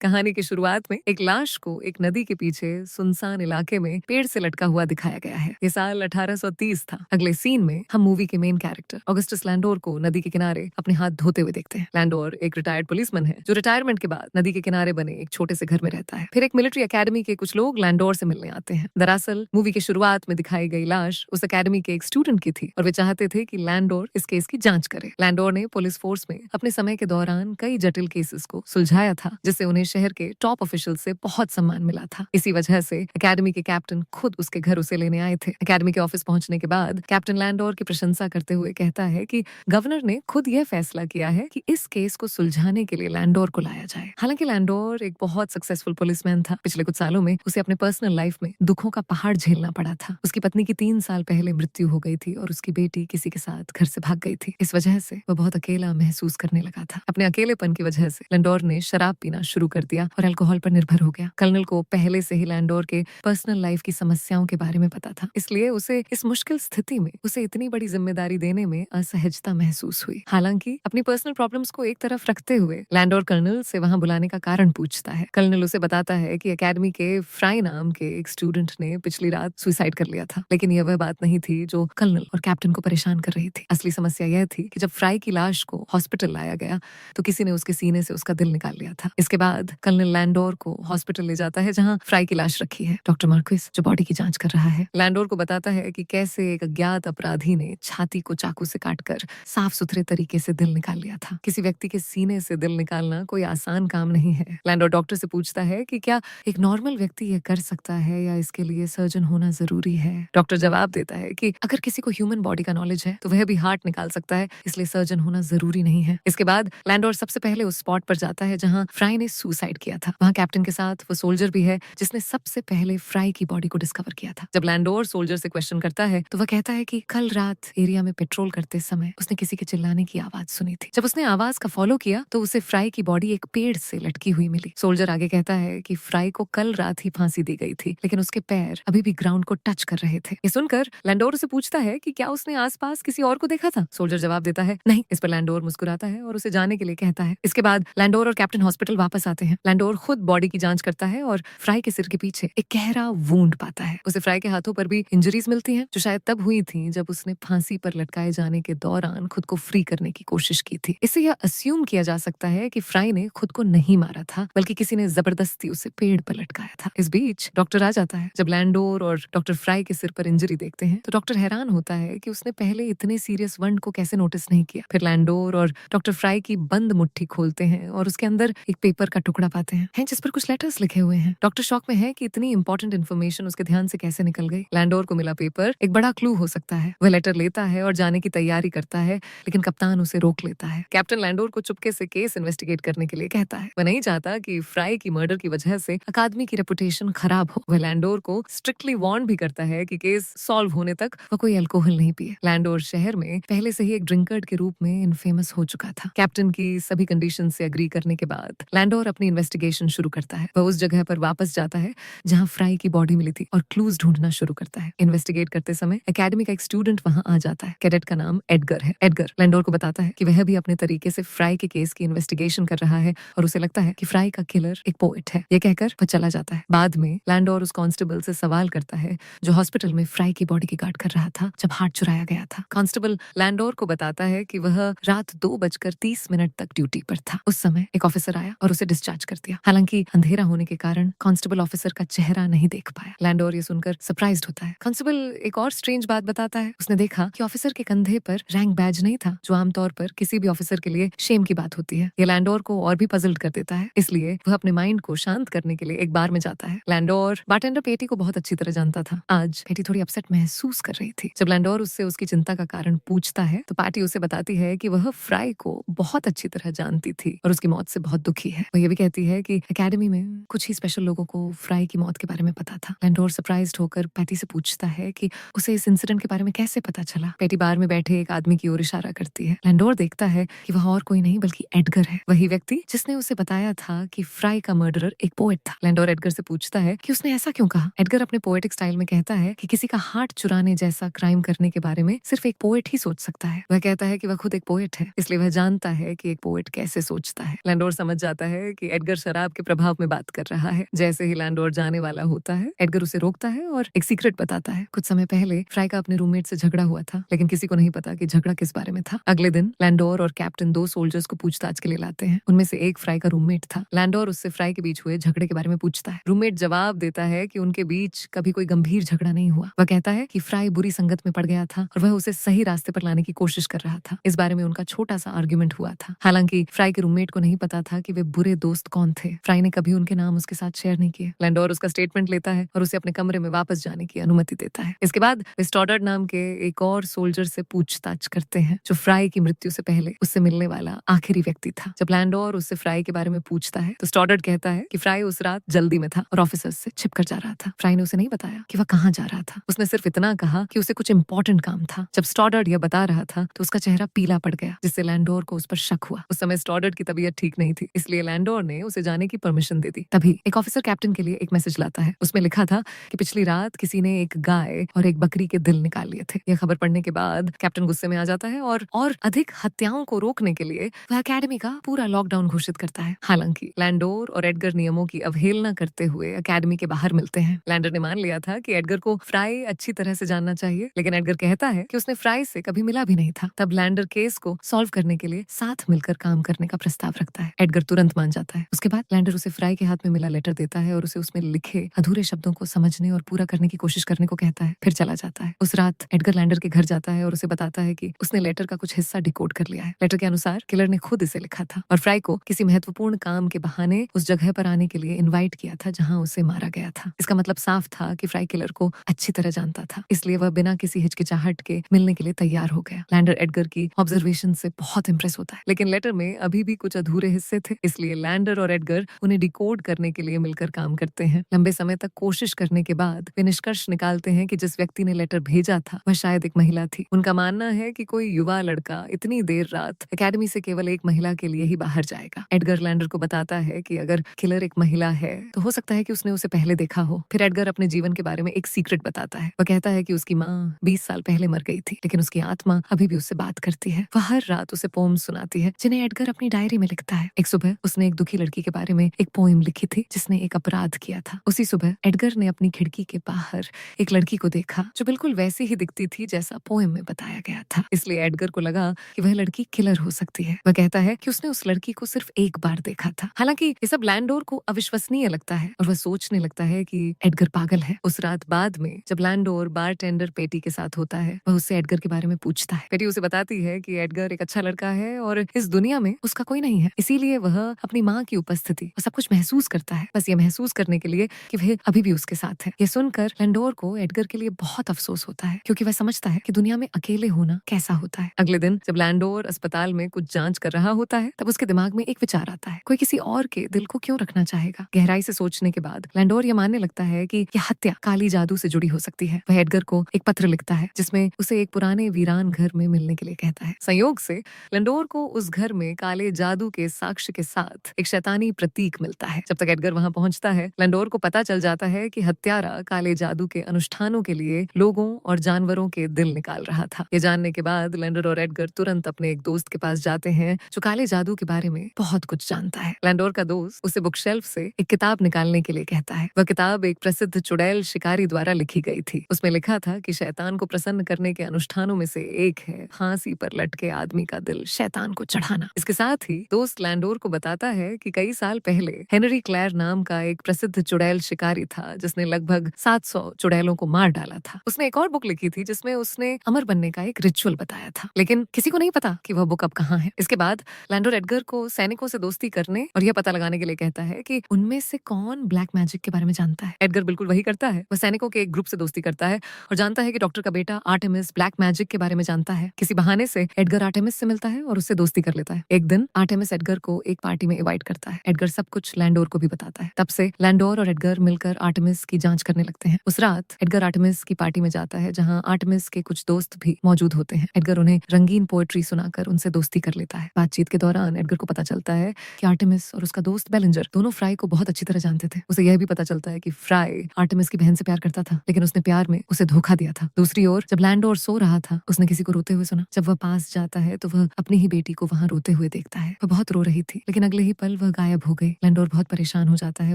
कहानी की शुरुआत में एक लाश को एक नदी के पीछे सुनसान इलाके में पेड़ से लटका हुआ दिखाया गया है। ये साल 1830 था। अगले सीन में हम मूवी के मेन कैरेक्टर ऑगस्टस लैंडोर को नदी के किनारे अपने हाथ धोते हुए देखते हैं। लैंडोर एक रिटायर्ड पुलिसमैन है जो रिटायरमेंट के बाद नदी के किनारे बने एक छोटे से घर में रहता है। फिर एक मिलिट्री अकेडमी के कुछ लोग लैंडोर से मिलने आते हैं। दरअसल मूवी की शुरुआत में दिखाई गई लाश उस अकेडमी के एक स्टूडेंट की थी और वे चाहते थे कि लैंडोर इस केस की जांच करे। लैंडोर ने पुलिस फोर्स में अपने समय के दौरान कई जटिल केसेस को सुलझाया था, जिससे उन्हें शहर के टॉप ऑफिशियल से बहुत सम्मान मिला था। इसी वजह से अकेडमी के कैप्टन खुद उसके घर उसे लेने आए थे। अकेडमी के ऑफिस पहुंचने के बाद कैप्टन लैंडोर की प्रशंसा करते हुए कहता है कि गवर्नर ने खुद यह फैसला किया है कि इस केस को सुलझाने के लिए लैंडोर को लाया जाए। हालांकि लैंडोर एक बहुत सक्सेसफुल पुलिसमैन था। पिछले कुछ सालों में उसे अपने पर्सनल लाइफ में दुखों का पहाड़ झेलना पड़ा था। उसकी पत्नी की 3 साल पहले मृत्यु हो गई थी और उसकी बेटी किसी के साथ घर से भाग गई थी। इस वजह से वह बहुत अकेला महसूस करने लगा था। अपने अकेलेपन की वजह से लैंडोर ने शराब पीना शुरू कर दिया और अल्कोहल पर निर्भर हो गया। कर्नल को पहले से ही लैंडोर के पर्सनल लाइफ की समस्याओं के बारे में पता था, इसलिए उसे इस मुश्किल स्थिति में उसे इतनी बड़ी जिम्मेदारी देने में असहजता महसूस हुई। हालांकि अपनी पर्सनल प्रॉब्लम्स को एक तरफ रखते हुए लैंडोर कर्नल से वहां बुलाने का कारण पूछता है। कर्नल उसे बताता है कि अकेडमी के फ्राई नाम के एक स्टूडेंट ने पिछली रात सुसाइड कर लिया था, लेकिन यह वह बात नहीं थी जो कर्नल और कैप्टन को परेशान कर रही थी। असली समस्या यह थी कि जब फ्राई की लाश को हॉस्पिटल लाया गया तो किसी ने उसके सीने से उसका दिल निकाल लिया था। इसके बाद कर्नल लैंडोर को हॉस्पिटल ले जाता है जहां फ्राई की लाश रखी है। डॉक्टर मार्क्विस जो बॉडी की जांच कर रहा है, लैंडोर को बताता है कि कैसे एक अज्ञात अपराधी ने छाती को चाकू से काटकर साफ सुथरे तरीके से दिल निकाल लिया था। किसी व्यक्ति के सीने से दिल निकालना कोई आसान काम नहीं है। लैंडोर डॉक्टर से पूछता है कि क्या एक नॉर्मल व्यक्ति यह कर सकता है या इसके लिए सर्जन होना जरूरी है। डॉक्टर जवाब देता है कि अगर किसी को ह्यूमन बॉडी का नॉलेज है तो वह भी हार्ट निकाल सकता है, इसलिए सर्जन होना जरूरी नहीं है। इसके बाद लैंडोर सबसे पहले उस स्पॉट पर जाता है जहां फ्राई ने सुसाइड किया था। वहां कैप्टन के साथ वो सोल्जर भी है जिसने सबसे पहले फ्राई की बॉडी को डिस्कवर किया था। जब लैंडोर सोल्जर से क्वेश्चन करता है तो वह कहता है कि कल रात एरिया में पेट्रोल करते समय उसने किसी के चिल्लाने की आवाज सुनी थी। जब उसने आवाज का फॉलो किया तो उसे फ्राई की बॉडी एक पेड़ से लटकी हुई मिली। सोल्जर आगे कहता है कि फ्राई को कल रात ही फांसी दी गई थी, लेकिन उसके पैर अभी भी ग्राउंड को टच कर रहे थे। ये सुनकर लैंडोर से पूछता है कि क्या उसने आसपास किसी और को देखा था। सोल्जर जवाब देता है नहीं। इस पर लैंडोर मुस्कुराता है और उसे जाने के लिए कहता है। इसके बाद लैंडोर और कैप्टन हॉस्पिटल वापस आते हैं। लैंडोर खुद बॉडी की जांच करता है और फ्राई के सिर के पीछे एक गहरा वूंड पाता है। उसे फ्राई के हाथों पर भी इंजरीज मिलती हैं, जो शायद तब हुई थी जब उसने फांसी पर लटकाए जाने के दौरान खुद को फ्री करने की कोशिश की थी। इससे यह अस्यूम किया जा सकता है कि फ्राई ने खुद को नहीं मारा था, बल्कि किसी ने जबरदस्ती उसे पेड़ पर लटकाया था। इस बीच डॉक्टर आ जाता है। जब लैंडोर और डॉक्टर फ्राई के सिर पर इंजरी देखते हैं तो डॉक्टर हैरान होता है कि उसने पहले इतने सीरियस वंड को कैसे नोटिस नहीं किया। फिर लैंडोर और डॉक्टर फ्राई की बंद मुट्ठी खोलते हैं और उसके अंदर एक पेपर का टुकड़ा पाते हैं जिस पर कुछ लेटर्स लिखे हुए हैं। डॉक्टर शॉक में है कि इतनी इंपॉर्टेंट इन्फॉर्मेशन उसके ध्यान से कैसे निकल गई। लैंडोर को मिला पेपर एक बड़ा क्लू हो सकता है। वह लेटर लेता है और जाने की तैयारी करता है, लेकिन कप्तान उसे रोक लेता है। कैप्टन लैंडोर को चुपके से केस इन्वेस्टिगेट करने के लिए कहता है। वह नहीं चाहता कि फ्राई की मर्डर की वजह से अकादमी की रेपुटेशन खराब हो। वह लैंडोर को स्ट्रिक्टली वार्न भी करता है कि केस सॉल्व होने तक वह कोई अल्कोहल नहीं पिए। लैंडोर शहर में पहले से ही एक ड्रिंकर के रूप में इनफेमस हो चुका था। कैप्टन की सभी कंडीशन से अग्री करने के बाद लैंडोर अपनी इन्वेस्टिगेशन शुरू करता है। वह उस जगह पर वापस जाता है जहां फ्राई की बॉडी मिली थी और क्लूज ढूंढना शुरू करता है। इन्वेस्टिगेट करते समय एकेडमी का एक स्टूडेंट वहां आ जाता है। कैडेट का नाम एडगर है। एडगर लैंडोर को बताता है कि वह भी अपने तरीके से फ्राई के केस की इन्वेस्टिगेशन कर रहा है और उसे लगता है कि फ्राई का किलर एक पोएट है। ये कहकर वह चला जाता है। बाद में लैंडोर उस कांस्टेबल से सवाल करता है जो हॉस्पिटल में फ्राई की बॉडी की गार्ड कर रहा था जब हार्ट चुराया गया था। कांस्टेबल लैंडोर को बताता है कि वह रात 2:30 तक ड्यूटी पर था। उस समय एक ऑफिसर आया और उसे डिस्चार्ज कर दिया। हालांकि अंधेरा होने के कारण कांस्टेबल ऑफिसर का चेहरा नहीं देख पाया। लैंडोर ये सुनकर सरप्राइज्ड होता है। कांस्टेबल एक और स्ट्रेंज बात बताता है। उसने देखा कि ऑफिसर के कंधे पर रैंक बैज नहीं था, जो आमतौर पर किसी भी ऑफिसर के लिए शेम की बात होती है। ये लैंडोर को और भी पजल्ड कर देता है, इसलिए वह अपने माइंड को शांत करने के लिए एक बार में जाता है। लैंडोर बारटेंडर पेटी को बहुत अच्छी तरह जानता था। आज पेटी थोड़ी अपसेट महसूस कर रही थी। जब लैंडोर उससे उसकी चिंता का कारण पूछता है तो पैटी उसे बताती है कि वह फ्राई को बहुत अच्छी तरह जानती थी और उसकी मौत से बहुत दुखी है। वह ये भी कहती है कि एकेडमी में कुछ ही स्पेशल लोगों को फ्राई की मौत के बारे में पता था। लैंडोर सरप्राइज्ड होकर पैटी से पूछता है कि उसे इस इंसिडेंट के बारे में कैसे पता चला। पैटी बार में बैठे एक आदमी की ओर इशारा करती है। लैंडोर देखता है कि वह और कोई नहीं बल्कि एडगर है, वही व्यक्ति जिसने उसे बताया था कि फ्राई का मर्डरर एक पोएट था। लैंडोर एडगर से पूछता है कि उसने ऐसा क्यों कहा। एडगर अपने पोएटिक स्टाइल में कहता है कि किसी का हार्ट चुराने जैसा क्राइम करने के बारे में सिर्फ एक पोएट ही सोच सकता है। वह कहता है कि वह खुद एक पोएट है, इसलिए वह जानता है कि एक पोएट कैसे सोचता है। लैंडोर समझ जाता है कि कि एडगर शराब के प्रभाव में बात कर रहा है। जैसे ही लैंडोर जाने वाला होता है, एडगर उसे रोकता है और एक सीक्रेट बताता है। कुछ समय पहले फ्राई का अपने रूममेट से झगड़ा हुआ था, लेकिन किसी को नहीं पता कि झगड़ा किस बारे में था। अगले दिन लैंडोर और कैप्टन 2 सोल्जर्स को पूछताछ के लिए लाते हैं। उनमें से एक फ्राई का रूममेट था। लैंडोर उससे फ्राई के बीच हुए झगड़े के बारे में पूछता है। रूममेट जवाब देता है कि उनके बीच कभी कोई गंभीर झगड़ा नहीं हुआ। वह कहता है कि फ्राई बुरी संगत में पड़ गया था और वह उसे सही रास्ते पर लाने की कोशिश कर रहा था। इस बारे में उनका छोटा सा आर्ग्यूमेंट हुआ था। हालांकि फ्राई के रूममेट को नहीं पता था कि वे बुरे दोस्त कौन थे। फ्राई ने कभी उनके नाम उसके साथ शेयर नहीं किए। लैंडोर उसका स्टेटमेंट लेता है और उसे अपने कमरे में वापस जाने की अनुमति देता है। इसके बाद वे स्टॉडर्ड नाम के एक और सोल्जर से पूछताछ करते हैं, जो फ्राई की मृत्यु से पहले उससे मिलने वाला आखिरी व्यक्ति था। जब लैंडोर उससे फ्राई के बारे में पूछता है तो स्टॉडर्ड कहता है कि फ्राई उस रात जल्दी में था और ऑफिसर्स से छिपकर जा रहा था। फ्राई ने उसे नहीं बताया कि वह कहाँ जा रहा था। उसने सिर्फ इतना कहा कि उसे कुछ इंपॉर्टेंट काम था। जब स्टॉडर्ड यह बता रहा था तो उसका चेहरा पीला पड़ गया, जिससे लैंडोर को उस पर शक हुआ। उस समय स्टॉडर्ड की तबीयत ठीक नहीं थी, इसलिए लैंडोर ने उसे जाने की परमिशन दे दी। तभी एक ऑफिसर कैप्टन के लिए एक मैसेज लाता है। उसमें लिखा था कि पिछली रात किसी ने एक गाय और एक बकरी के दिल निकाल लिए थे। यह खबर पढ़ने के बाद कैप्टन गुस्से में आ जाता है और अधिक हत्याओं को रोकने के लिए वह अकेडमी का पूरा लॉकडाउन घोषित करता है। हालांकि लैंडोर और एडगर नियमों की अवहेलना करते हुए अकेडमी के बाहर मिलते हैं। लैंडर ने मान लिया था कि एडगर को फ्राई अच्छी तरह से जानना चाहिए, लेकिन एडगर कहता है कि उसने फ्राई से कभी मिला भी नहीं था। तब लैंडर केस को सॉल्व करने के लिए साथ मिलकर काम करने का प्रस्ताव रखता है। एडगर तुरंत मान जाता है। उसके बाद लैंडर उसे फ्राई के हाथ में मिला लेटर देता है और उसे उसमें लिखे अधूरे शब्दों को समझने और पूरा करने की कोशिश करने को कहता है, फिर चला जाता है। उस रात एडगर लैंडर के घर जाता है और उसे बताता है कि उसने लेटर का कुछ हिस्सा डिकोड कर लिया है। लेटर के अनुसार किलर ने खुद इसे लिखा था और फ्राई को किसी महत्वपूर्ण काम के बहाने उस जगह पर आने के लिए इन्वाइट किया था जहां उसे मारा गया था। इसका मतलब साफ था कि फ्राई किलर को अच्छी तरह जानता था, इसलिए वह बिना किसी हिचकिचाहट के मिलने के लिए तैयार हो गया। लैंडर एडगर की ऑब्जर्वेशन से बहुत इंप्रेस होता है, लेकिन लेटर में अभी भी कुछ अधूरे हिस्से थे, इसलिए लैंडर और एडगर उन्हें डिकोड करने के लिए मिलकर काम करते हैं। लंबे समय तक कोशिश करने के बाद वे निष्कर्ष निकालते हैं कि जिस व्यक्ति ने लेटर भेजा था वह शायद एक महिला थी। उनका मानना है कि कोई युवा लड़का इतनी देर रात एकेडमी से केवल एक महिला के लिए ही बाहर जाएगा। एडगर लैंडर को बताता है कि अगर किलर एक महिला है तो हो सकता है कि उसने उसे पहले देखा हो। फिर एडगर अपने जीवन के बारे में एक सीक्रेट बताता है। वह कहता है कि उसकी माँ 20 साल पहले मर गई थी, लेकिन उसकी आत्मा अभी भी उससे बात करती है। वह हर रात उसे पोएम सुनाती है, जिन्हें एडगर अपनी डायरी में लिखता है। एक सुबह उसने एक दुखी लड़की के बारे में एक पोएम लिखी थी जिसने एक अपराध किया था। उसी सुबह एडगर ने अपनी खिड़की के बाहर एक लड़की को देखा जो बिल्कुल वैसी ही दिखती थी जैसा पोएम में बताया गया था। इसलिए एडगर को लगा कि वह लड़की किलर हो सकती है। वह कहता है कि उसने उस लड़की को सिर्फ एक बार देखा था। हालांकि ये सब लैंडोर को अविश्वसनीय लगता है और वह सोचने लगता है कि एडगर पागल है। उस रात बाद में जब लैंडोर बारटेंडर पेटी के साथ होता है, वह उससे एडगर के बारे में पूछता है। पेटी उसे बताती है कि एडगर एक अच्छा लड़का है और इस दुनिया में उसका कोई नहीं है, इसीलिए वह अपनी माँ की उपस्थिति और सब कुछ महसूस करता है, बस ये महसूस करने के लिए कि वह अभी भी उसके साथ है। ये सुनकर लैंडोर को एडगर के लिए बहुत अफसोस होता है, क्योंकि वह समझता है कि दुनिया में अकेले होना कैसा होता है। अगले दिन जब लैंडोर अस्पताल में कुछ जांच कर रहा होता है, तब उसके दिमाग में एक विचार आता है, कोई किसी और के दिल को क्यों रखना चाहेगा। गहराई से सोचने के बाद लैंडोर यह मानने लगता है कि यह हत्या काली जादू से जुड़ी हो सकती है। वह एडगर को एक पत्र लिखता है जिसमें उसे एक पुराने वीरान घर में मिलने के लिए कहता है। संयोग से लैंडोर को उस घर में काले जादू के साक्ष्य के साथ एक शैतानी प्रतीक मिलता है। जब तक एडगर वहां पहुंचता है, लैंडोर को पता चल जाता है कि हत्यारा काले जादू के अनुष्ठानों के लिए लोगों और जानवरों के दिल निकाल रहा था। ये जानने के बाद लैंडोर और एडगर तुरंत अपने एक दोस्त के पास जाते हैं जो काले जादू के बारे में बहुत कुछ जानता है। लैंडोर का दोस्त उसे बुक शेल्फ से एक किताब निकालने के लिए कहता है। वह किताब एक प्रसिद्ध चुड़ैल शिकारी द्वारा लिखी गई थी। उसमें लिखा था कि शैतान को प्रसन्न करने के अनुष्ठानों में से एक है फांसी पर लटके आदमी का दिल शैतान को चढ़ाना। इसके साथ ही दोस्त लैंडोर को बताता है कि कई साल पहले हेनरी क्लेर नाम का एक प्रसिद्ध चुड़ैल शिकारी था जिसने लगभग 700 चुड़ैलों को मार डाला था। उसने एक और बुक लिखी थी जिसमें उसने अमर बनने का एक रिचुअल बताया था, लेकिन किसी को नहीं पता कि वह बुक अब कहाँ है। इसके बाद लैंडोर एडगर को सैनिकों से दोस्ती करने और यह पता लगाने के लिए कहता है कि उनमें से कौन ब्लैक मैजिक के बारे में जानता है। एडगर बिल्कुल वही करता है। वह सैनिकों के एक ग्रुप से दोस्ती करता है और जानता है कि डॉक्टर का बेटा आर्टेमिस ब्लैक मैजिक के बारे में जानता है। किसी बहाने से एडगर आर्टेमिस से मिलता है और उससे दोस्ती कर लेता है। एक दिन आर्टेमिस एडगर को एक पार्टी में इनवाइट करता है। एडगर सब कुछ लैंडोर को भी बताता है। तब से लैंडोर और एडगर मिलकर आर्टेमिस की जांच करने लगते हैं। उस रात एडगर आर्टेमिस की पार्टी में जाता है जहां आर्टेमिस के कुछ दोस्त भी मौजूद होते हैं। एडगर उन्हें रंगीन पोएट्री सुनाकर उनसे दोस्ती कर लेता है। बातचीत के दौरान एडगर को पता चलता है कि आर्टेमिस और उसका दोस्त बेलिंजर दोनों फ्राई को बहुत अच्छी तरह जानते थे। उसे यह भी पता चलता है कि फ्राई आर्टेमिस की बहन से प्यार करता था, लेकिन उसने प्यार में उसे धोखा दिया था। दूसरी ओर जब लैंडोर सो रहा था, उसने किसी को रोते हुए सुना। जब वह पास जाता है तो वह अपनी ही बेटी को वहां रोते हुए देखता है। वह बहुत रो रही थी, लेकिन अगले ही पल वह गायब हो गई। लैंडोर बहुत परेशान हो जाता है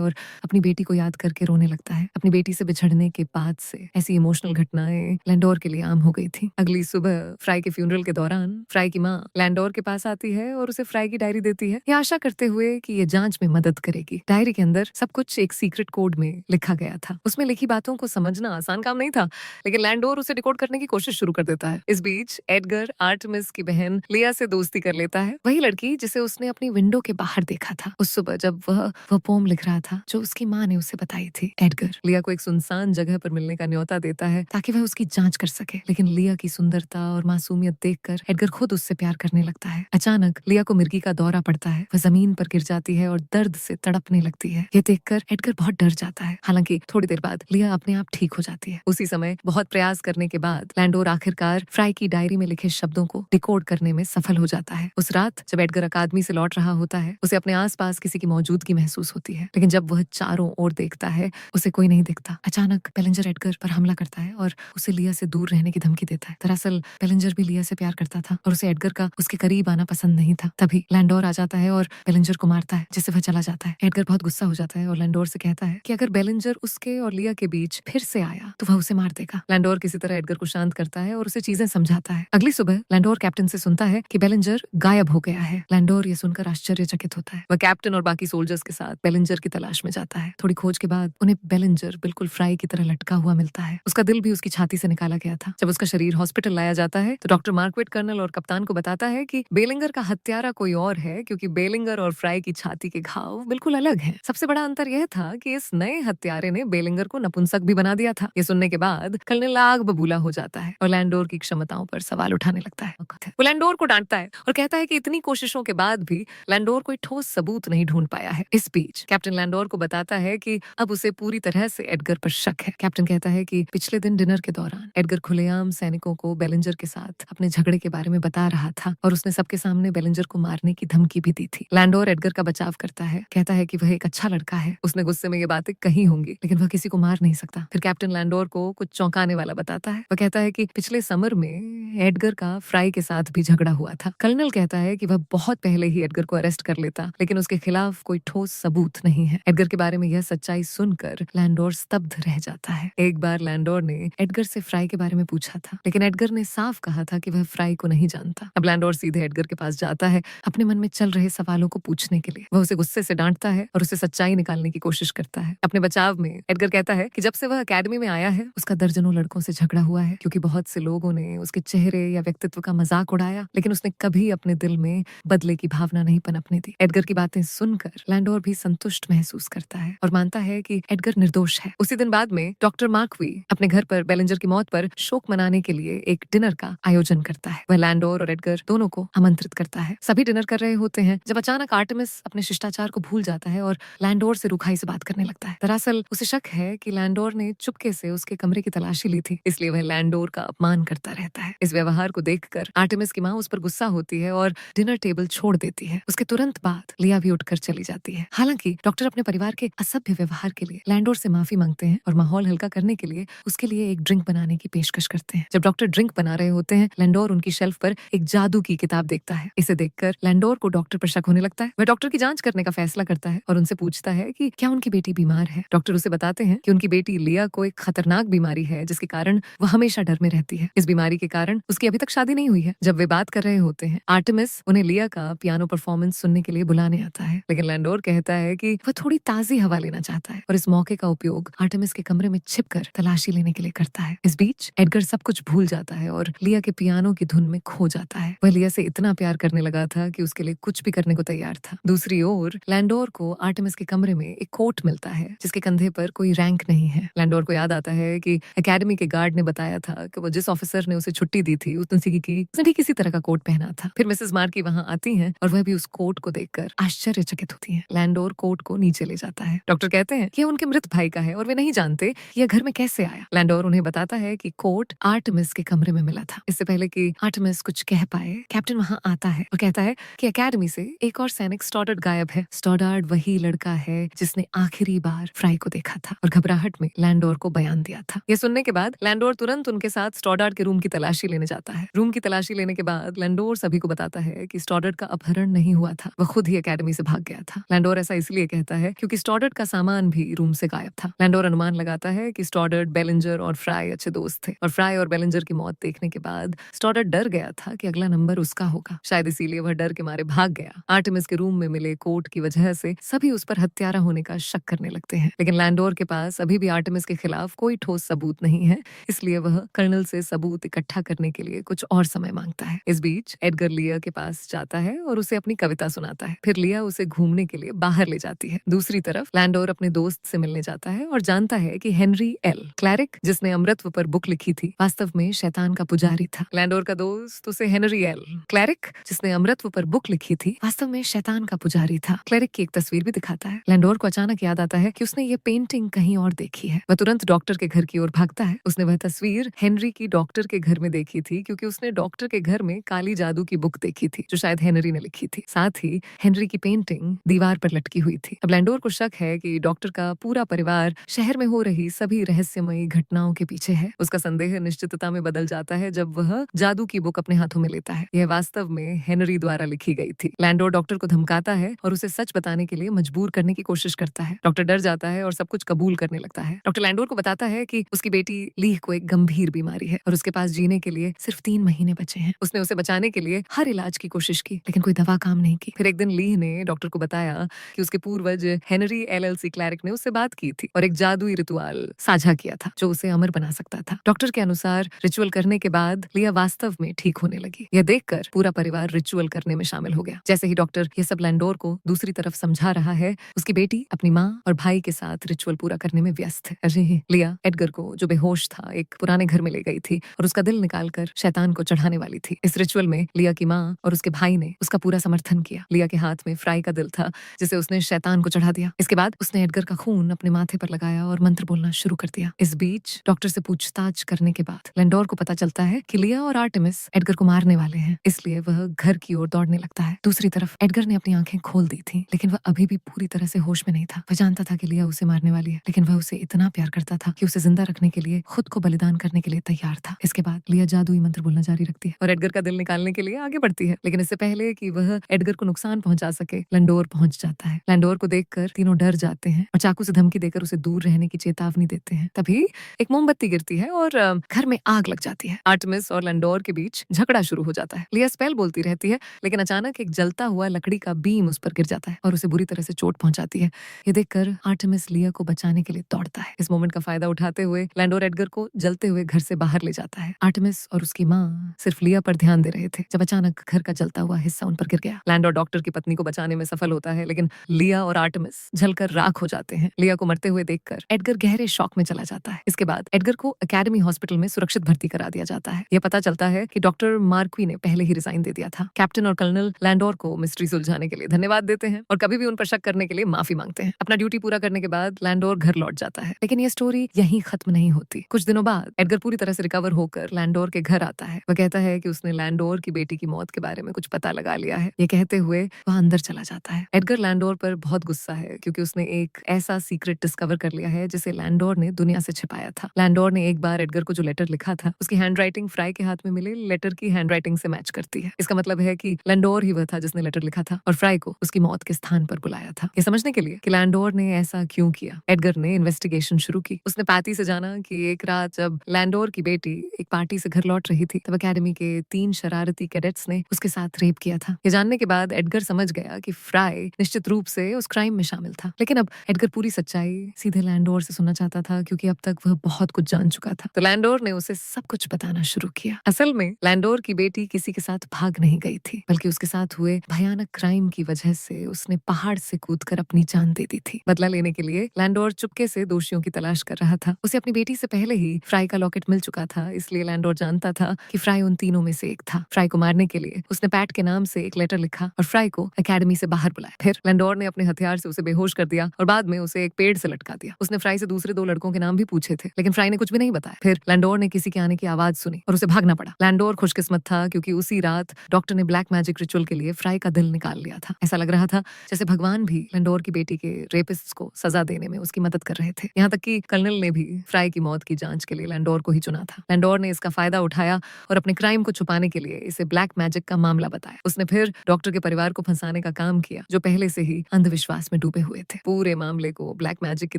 और अपनी बेटी को याद करके रोने लगता है। अपनी बेटी से बिछड़ने के बाद से ऐसी इमोशनल घटनाएं लैंडोर के लिए आम हो गई थी। अगली सुबह फ्राई के फ्यूनरल के दौरान फ्राई की माँ लैंडोर के पास आती है और उसे फ्राई की डायरी देती है, ये आशा करते हुए कि ये जांच में मदद करेगी। डायरी के अंदर सब कुछ एक सीक्रेट कोड में लिखा गया था। उसमें लिखी बातों को समझना आसान काम नहीं था, लेकिन लैंडोर उसे डिकोड करने की कोशिश शुरू कर देता है। इस बीच एडगर आर्टेमिस की बहन लिया से दोस्ती कर लेता है, वही लड़की जिसे उसने अपनी विंडो के बाहर देखा था उस सुबह जब वह पोम लिख रहा था जो उसकी माँ ने उसे बताई थी। एडगर लिया को एक सुनसान जगह पर मिलने का न्योता देता है ताकि वह उसकी जांच कर सके, लेकिन लिया की सुंदरता और मासूमियत देखकर एडगर खुद उससे प्यार करने लगता है। अचानक लिया को मिर्गी का दौरा पड़ता है, वह जमीन पर गिर जाती है और दर्द से तड़पने लगती है। ये देखकर एडगर बहुत डर जाता है। हालांकि थोड़ी देर बाद लिया अपने आप ठीक हो जाती है। उसी समय बहुत प्रयास करने के बाद लैंडोर आखिरकार फ्राई की डायरी में लिखे शब्दों को डिकोड करने में सफल हो जाता है। उस रात जब एडगर अकादमी से लौट रहा होता है, उसे अपने आसपास किसी की मौजूदगी महसूस होती है, लेकिन जब वह चारों ओर देखता है उसे कोई नहीं दिखता। अचानक बेलिंजर एडगर पर हमला करता है और उसे लिया से दूर रहने की धमकी देता है। दरअसल बेलिंजर भी लिया से प्यार करता था और उसे एडगर का उसके करीब आना पसंद नहीं था। तभी लैंडोर आ जाता है और बेलिंजर को मारता है, जिससे वह चला जाता है। एडगर बहुत गुस्सा हो जाता है और लैंडोर से कहता है कि अगर बेलिंजर उसके और लिया के बीच फिर से आया तो वह उसे मार देगा। लैंडोर किसी तरह एडगर को शांत करता है और उसे चीजें समझाता है। अगली सुबह लैंडोर कैप्टन से सुनता है कि बेलिंजर गायब हो गया है। लैंडोर ये सुनकर आश्चर्यचकित होता है। वह कैप्टन और बाकी सोल्जर्स के साथ बेलिंजर की तलाश में जाता है। थोड़ी खोज के बाद उन्हें बेलिंजर बिल्कुल फ्राई की तरह लटका हुआ मिलता है। उसका दिल भी उसकी छाती से निकाला गया था। जब उसका शरीर हॉस्पिटल लाया जाता है तो डॉक्टर मार्कवेट कर्नल और कप्तान को बताता है कि बेलिंगर का हत्यारा कोई और है, क्योंकि बेलिंगर और फ्राई की छाती के घाव बिल्कुल अलग हैं। सबसे बड़ा अंतर यह था कि इस नए हत्यारे ने बेलिंगर को नपुंसक भी बना दिया था। ये सुनने के बाद कर्नल आग बबूला हो जाता है और लैंडोर की क्षमताओं पर सवाल उठाने लगता है। वो लैंडोर को डांटता है और कहता है कि इतनी कोशिशों के बाद भी लैंडोर कोई ठोस सबूत नहीं ढूंढ पाया है। इस बीच कैप्टन लैंडोर को बताता है कि अब उसे पूरी तरह से एडगर पर शक है। कैप्टन कहता है कि पिछले दिन डिनर के दौरान एडगर खुलेआम सैनिकों को बेलिंजर के साथ अपने झगड़े के बारे में बता रहा था और उसने सबके सामने बेलिंजर को मारने की धमकी भी दी थी। लैंडोर एडगर का बचाव करता है, कहता है कि वह एक अच्छा लड़का है, उसने गुस्से में ये बातें कही होंगी, लेकिन वह किसी को मार नहीं सकता। फिर कैप्टन लैंडोर को कुछ चौंकाने वाला बताता है। वह कहता है कि पिछले समर में एडगर का फ्राई के साथ भी झगड़ा हुआ था। कर्नल कहता है कि वह बहुत पहले ही एडगर को अरेस्ट कर लेता, लेकिन उसके खिलाफ कोई ठोस सबूत नहीं है। एडगर के बारे में यह सच्चाई सुनकर लैंडोर स्तब्ध रह जाता है। एक बार लैंडोर ने एडगर से फ्राई के बारे में पूछा था, लेकिन एडगर ने साफ कहा था कि वह फ्राई को नहीं जानता। अब लैंडोर सीधे एडगर के पास जाता है अपने मन में चल रहे सवालों को पूछने के लिए। वह उसे गुस्से से डांटता है और उसे सच्चाई निकालने की कोशिश करता है। अपने बचाव में एडगर कहता है कि जब से वह अकेडमी में आया है उसका दर्जनों लड़कों से झगड़ा हुआ है, क्योंकि बहुत से लोगों ने उसके चेहरे या व्यक्तित्व का मजाक उड़ाया, लेकिन उसने कभी अपने दिल में बदले की भावना नहीं पनपने दी। एडगर की बातें सुनकर लैंडोर भी संतुष्ट महसूस करता है और मानता है कि एडगर निर्दोष है। उसी दिन बाद में डॉक्टर मार्कवी अपने घर पर बेलिंजर की मौत पर शोक मनाने के लिए एक डिनर का आयोजन करता है। वह लैंडोर और एडगर दोनों को आमंत्रित करता है। सभी डिनर कर रहे होते हैं जब अचानक आर्टेमिस अपने शिष्टाचार को भूल जाता है और लैंडोर से रुखाई से बात करने लगता है। दरअसल उसे शक है कि लैंडोर ने चुपके से उसके कमरे की तलाशी ली थी, इसलिए वह लैंडोर का अपमान करता रहता है। इस व्यवहार को देखकर आर्टेमिस की माँ उस पर गुस्सा होती है और डिनर टेबल छोड़ देती है। उसके तुरंत बाद लिया भी उठकर चली जाती है। हालांकि डॉक्टर अपने परिवार के असभ्य व्यवहार के लिए लैंडोर से माफी मांगते हैं और माहौल हल्का करने के लिए उसके लिए एक ड्रिंक बनाने की पेशकश करते हैं। जब डॉक्टर ड्रिंक बना रहे होते हैं, लैंडोर उनकी शेल्फ पर एक जादू की किताब देखता है। इसे देखकर लैंडोर को डॉक्टर पर शक होने लगता है। वह डॉक्टर की जांच करने का फैसला करता है और उनसे पूछता है कि क्या उनकी बेटी बीमार है। डॉक्टर उसे बताते हैं कि उनकी बेटी लिया को एक खतरनाक बीमारी है, जिसके कारण वह हमेशा डर में रहती है। इस बीमारी के कारण उसकी अभी तक शादी नहीं हुई है। जब वे बात कर रहे होते हैं, आर्टेमिस उन्हें लिया का पियानो परफॉर्मेंस सुनने के लिए बुलाने आता है, लेकिन लैंडोर कहता है कि वह थोड़ी ताजी हवा लेना चाहता है और इस मौके का उपयोग आर्टेमिस के कमरे में छिपकर तलाशी लेने के लिए करता है। इस बीच एडगर सब कुछ भूल जाता है और लिया के पियानो की धुन में खो जाता है। वह लिया से इतना प्यार करने लगा था कि उसके लिए कुछ भी करने को तैयार था। दूसरी ओर लैंडोर को आर्टेमिस के कमरे में एक कोट मिलता है जिसके कंधे पर कोई रैंक नहीं है। लैंडोर को याद आता है कि एकेडमी के गार्ड ने बताया था कि वो जिस ऑफिसर ने उसे छुट्टी दी थी उसने ठीक इसी तरह का कोट पहना था। फिर मिसेस मार्की वहां आती हैं और वह भी उस कोट को देखकर आश्चर्यचकित होती हैं। लैंडोर कोट को नीचे ले जाता है। डॉक्टर कहते हैं कि यह उनके मृत भाई का है और वे नहीं जानते यह घर में कैसे आया। लैंडोर उन्हें बताता है कि कोट आर्टेमिस के कमरे में मिला था। इससे पहले कि आर्टेमिस कुछ कह पाए, कैप्टन वहां आता है और कहता है कि एकेडमी से एक और सैनिक स्टॉडार्ड गायब है। स्टॉडार्ड वही लड़का है जिसने आखिरी बार फ्राई को देखा था और घबराहट में लैंडोर को बयान दिया था। यह सुनने के बाद लैंडोर तुरंत उनके साथ स्टॉडार्ड के रूम की तलाशी लेने जाता है। रूम की तलाशी लेने के बाद लैंडोर सभी को बताता है कि स्टॉडार्ड का अपहरण नहीं हुआ था, वह खुद ही एकेडमी से भाग गया था। लैंडोर ऐसा इसलिए कहता है क्योंकि स्टॉडर्ट का सामान भी रूम से गायब था। लैंडोर अनुमान लगाता है कि स्टॉडर्ट, बेलिंजर और फ्राई अच्छे दोस्त थे और फ्राई और बेलिंजर की मौत देखने के बाद स्टॉडर्ट डर गया था कि अगला नंबर उसका होगा। शायद इसीलिए वह डर के मारे भाग गया। आर्टेमिस के रूम में मिले कोट की वजह से सभी उस पर हत्यारा होने का शक करने लगते हैं, लेकिन लैंडोर के पास अभी भी आर्टेमिस के खिलाफ कोई ठोस सबूत नहीं है, इसलिए वह कर्नल से सबूत इकट्ठा करने के लिए कुछ और समय मांगता है। इस बीच एडगर लिया के पास जाता है और उसे अपनी कविता सुनाता है। फिर लिया उसे घूमने के लिए बाहर ले जाती है। दूसरी तरफ लैंडोर अपने दोस्त से मिलने जाता है और जानता है कि हेनरी एल क्लैरिक, जिसने अमृतत्व पर बुक लिखी थी, वास्तव में शैतान का पुजारी था। लैंडोर का दोस्त उसे हेनरी एल क्लैरिक, जिसने अमृतत्व पर बुक लिखी थी, वास्तव में शैतान का पुजारी था, क्लैरिक की एक तस्वीर भी दिखाता है। लैंडोर को अचानक याद आता है कि उसने ये पेंटिंग कहीं और देखी है। वह तुरंत डॉक्टर के घर की ओर भागता है। उसने वह तस्वीर हेनरी की डॉक्टर के घर में देखी थी क्योंकि उसने डॉक्टर के घर में काली जादू की बुक देखी थी जो शायद हेनरी ने लिखी थी। साथ ही हेनरी की पेंटिंग दीवार पर लटकी हुई थी। अब लैंडोर को शक है कि डॉक्टर का पूरा परिवार शहर में हो रही सभी रहस्यमयी घटनाओं के पीछे है। उसका संदेह निश्चितता में बदल जाता है जब वह जादू की बुक अपने हाथों में लेता है। यह वास्तव में हेनरी द्वारा लिखी गई थी। लैंडोर डॉक्टर को धमकाता है और उसे सच बताने के लिए मजबूर करने की कोशिश करता है। डॉक्टर डर जाता है और सब कुछ कबूल करने लगता है। डॉक्टर लैंडोर को बताता है कि उसकी बेटी लीह को एक गंभीर बीमारी है और उसके पास जीने के लिए सिर्फ 3 महीने बचे हैं। उसने उसे बचाने के लिए हर इलाज की कोशिश की, लेकिन कोई दवा काम नहीं की। फिर एक दिन लीह ने डॉक्टर को बताया कि उसके पूर्वज हेनरी एलएलसी क्लैरिक ने उससे बात की थी और एक जादुई रिचुअल साझा किया था जो उसे अमर बना सकता था। डॉक्टर के अनुसार रिचुअल करने के बाद लिया वास्तव में ठीक होने लगी। यह देखकर पूरा परिवार रिचुअल करने में शामिल हो गया। जैसे ही डॉक्टर ये सब लैंडोर को दूसरी तरफ समझा रहा है, उसकी बेटी अपनी माँ और भाई के साथ रिचुअल पूरा करने में व्यस्त है। अरे लिया एडगर को, जो बेहोश था, एक पुराने घर में ले गई थी और उसका दिल निकालकर शैतान को चढ़ाने वाली थी। इस रिचुअल में लिया की माँ और उसके भाई ने उसका पूरा समर्थन किया। लिया के हाथ में फ्राई का दिल था जिसे उसने शैतान को चढ़ा दिया। इसके बाद उसने एडगर का खून अपने माथे पर लगाया और मंत्र बोलना शुरू कर दिया। इस बीच डॉक्टर से पूछताछ करने के बाद लैंडोर को पता चलता है कि लिया और आर्टेमिस एडगर को मारने वाले हैं, इसलिए वह घर की ओर दौड़ने लगता है। दूसरी तरफ एडगर ने अपनी आंखें खोल दी थी, लेकिन वह अभी भी पूरी तरह से होश में नहीं था। वह जानता था कि लिया उसे मारने वाली है, लेकिन वह उसे इतना प्यार करता था कि उसे जिंदा रखने के लिए खुद को बलिदान करने के लिए तैयार था। इसके बाद लिया जादुई मंत्र बोलना जारी रखती है और एडगर का दिल निकालने के लिए आगे बढ़ती है, लेकिन इससे पहले कि वह एडगर को नुकसान पहुंचा सके, लैंडोर पहुंच जाता है। लैंडोर को देखकर तीनों डर जाते हैं और चाकू से धमकी देकर उसे दूर रहने की चेतावनी देते हैं। तभी एक मोमबत्ती गिरती है और घर में आग लग जाती है। आर्टेमिस और लैंडोर के बीच झगड़ा शुरू हो जाता है। लिया स्पेल बोलती रहती है, लेकिन अचानक एक जलता हुआ लकड़ी का बीम उस पर गिर जाता है और उसे बुरी तरह से चोट पहुंचाती है। ये देखकर आर्टेमिस लिया को बचाने के लिए दौड़ता है। इस मोमेंट का फायदा उठाते हुए लैंडोर एडगर को जलते हुए घर से बाहर ले जाता है। आर्टेमिस और उसकी माँ सिर्फ लिया पर ध्यान दे रहे थे जब अचानक घर का जलता हुआ हिस्सा उन पर गिर गया। लैंडोर डॉक्टर की पत्नी को बचाने में सफल होता है, लेकिन लिया और आर्टेमिस जलकर राख हो जाते हैं। लिया को मरते हुए देखकर एडगर गहरे शॉक में चला जाता है। इसके बाद एडगर को एकेडमी हॉस्पिटल में सुरक्षित भर्ती करा दिया जाता है। यह पता चलता है कि डॉक्टर मार्क्वी ने पहले ही रिजाइन दे दिया था। कैप्टन और कर्नल लैंडोर को मिस्ट्री सुलझाने के लिए धन्यवाद देते हैं और कभी भी उन पर शक करने के लिए माफी मांगते हैं। अपना ड्यूटी पूरा करने के बाद लैंडोर घर लौट जाता है, लेकिन ये स्टोरी यहीं खत्म नहीं होती। कुछ दिनों बाद एडगर पूरी तरह से रिकवर होकर लैंडोर के घर आता है। वह कहता है कि उसने लैंडोर की बेटी की मौत के बारे में कुछ पता लगा लिया है। ये कहते हुए वह अंदर चला जाता है। एडगर लैंडोर पर बहुत गुस्सा है क्योंकि उसने एक ऐसा सीक्रेट डिस्कवर कर लिया है जिसे लैंडोर ने दुनिया से छिपाया था। लैंडोर ने एक बार एडगर को जो लेटर लिखा था, उसकी हैंडराइटिंग फ्राई के हाथ में मिले लेटर की हैंडराइटिंग से मैच करती है। इसका मतलब है कि लैंडोर ही वह था जिसने लेटर लिखा था और फ्राई को उसकी मौत के स्थान पर बुलाया था। ये समझने के लिए कि लैंडोर ने ऐसा क्यों किया, एडगर ने इन्वेस्टिगेशन शुरू की। उसने पैटी से जाना कि एक रात जब लैंडोर की बेटी एक पार्टी से घर लौट रही थी, तब एकेडमी के 3 शरारती कैडेट्स ने उसके साथ रेप किया था। ये जानने के बाद एडगर समझ गया कि फ्राई निश्चित रूप से उस क्राइम में शामिल था, लेकिन अब एडगर पूरी सच्चाई सीधे लैंडोर से सुनना चाहता था क्योंकि अब तक वह बहुत कुछ जान चुका था। तो लैंडोर ने उसे सब कुछ बताना शुरू किया। असल में लैंडोर की बेटी किसी के साथ भाग नहीं गई थी, बल्कि उसके साथ हुए भयानक क्राइम की वजह से उसने पहाड़ से कूदकर अपनी जान दे दी थी। बदला लेने के लिए लैंडोर चुपके से दोषियों की तलाश कर रहा था। उसे अपनी बेटी से पहले ही फ्राई का लॉकेट मिल चुका था, इसलिए लैंडोर जानता था कि फ्राई उन तीनों में से एक था। फ्राई को मारने के लिए उसने पैट के नाम से एक लेटर लिखा और फ्राई को एकेडमी से बाहर बुलाया। फिर लैंडोर ने अपने हथियार से उसे बेहोश कर दिया और बाद में उसे एक पेड़ से लटका दिया। उसने फ्राई से दूसरे 2 लड़कों के नाम भी पूछे थे, लेकिन फ्राई ने कुछ भी नहीं बताया। फिर लैंडोर ने किसी के आने की आवाज सुनी और उसे भागना पड़ा। लैंडोर खुशकिस्मत था क्योंकि उसी रात डॉक्टर ने ब्लैक मैजिक रिचुअल के लिए फ्राई का दिल निकाल लिया था। ऐसा लग रहा था जैसे भगवान भी लैंडोर की बेटी के रेपिस्ट्स को सजा देने में उसकी मदद कर रहे थे। यहाँ तक कि कर्नल ने भी फ्राई की मौत की जांच के लिए लैंडोर को ही चुना था। लैंडोर ने इसका फायदा उठाया और अपने क्राइम को छुपाने के लिए इसे ब्लैक मैजिक का मामला बताया। उसने फिर डॉक्टर के परिवार को फंसाने का काम किया जो पहले से ही अंधविश्वास में डूबे हुए थे। पूरे मामले को ब्लैक मैजिक की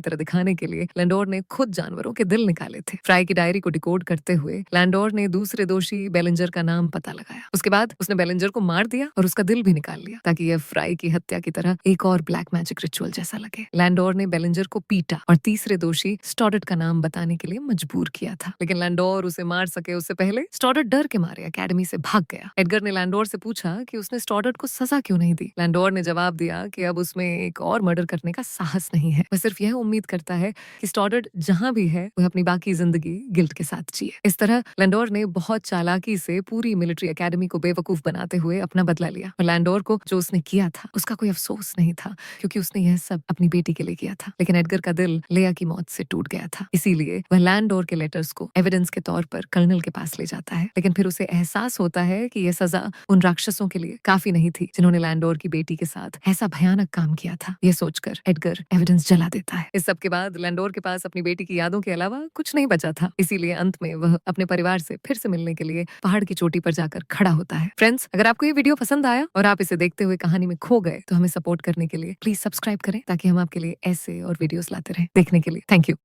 तरह दिखाने के लिए लैंडोर ने खुद जानवरों के दिल निकाले थे। फ्राई की डायरी को डिकोड करते हुए लैंडोर ने दूसरे दोषी बेलिंजर का नाम पता लगाया। उसके बाद उसने बेलिंजर को मार दिया और उसका दिल भी निकाल लिया ताकि यह फ्राई की हत्या की तरह एक और ब्लैक मैजिक रिचुअल जैसा लगे। लैंडोर ने बेलिंजर को पीटा और तीसरे दोषी स्टॉडर्ट का नाम बताने के लिए मजबूर किया था, लेकिन लैंडोर उसे मार सके उससे पहले स्टॉडर्ट डर के मारे अकेडमी से भाग गया। एडगर ने लैंडोर से पूछा कि उसने स्टॉडर्ट को सजा क्यों नहीं दी। लैंडोर ने जवाब दिया कि अब उसमें एक और मर्डर करने का साहस नहीं है। वह सिर्फ यह उम्मीद करता है कि स्टॉडर्ट जहां भी है वह अपनी बाकी जिंदगी गिल्ट के साथ जिए। इस तरह लैंडोर ने बहुत चालाकी से पूरी मिलिट्री एकेडमी को बेवकूफ बनाते हुए अपना बदला लिया और लैंडोर को जो उसने किया था उसका कोई अफसोस नहीं था, क्योंकि उसने यह सब अपनी बेटी के लिए किया था। लेकिन एडगर का दिल लेया की मौत से टूट गया था, इसीलिए वह लैंडोर के लेटर्स को एविडेंस के तौर पर कर्नल के पास ले जाता है। लेकिन फिर उसे एहसास होता है कि यह सजा उन राक्षसों के लिए काफी नहीं थी जिन्होंने लैंडोर की बेटी के साथ ऐसा भयानक काम किया था। यह सोचकर एडगर एविडेंस जला देता है। इस सब के बाद लैंडोर के पास अपनी बेटी की यादों के अलावा कुछ नहीं बचा था, इसीलिए अंत में वह अपने परिवार से फिर से मिलने के लिए पहाड़ की चोटी पर जाकर खड़ा होता है। फ्रेंड्स, अगर आपको ये वीडियो पसंद आया और आप इसे देखते हुए कहानी में खो गए तो हमें सपोर्ट करने के लिए प्लीज सब्सक्राइब करें ताकि हम आपके लिए ऐसे और वीडियोस लाते रहें। देखने के लिए थैंक यू।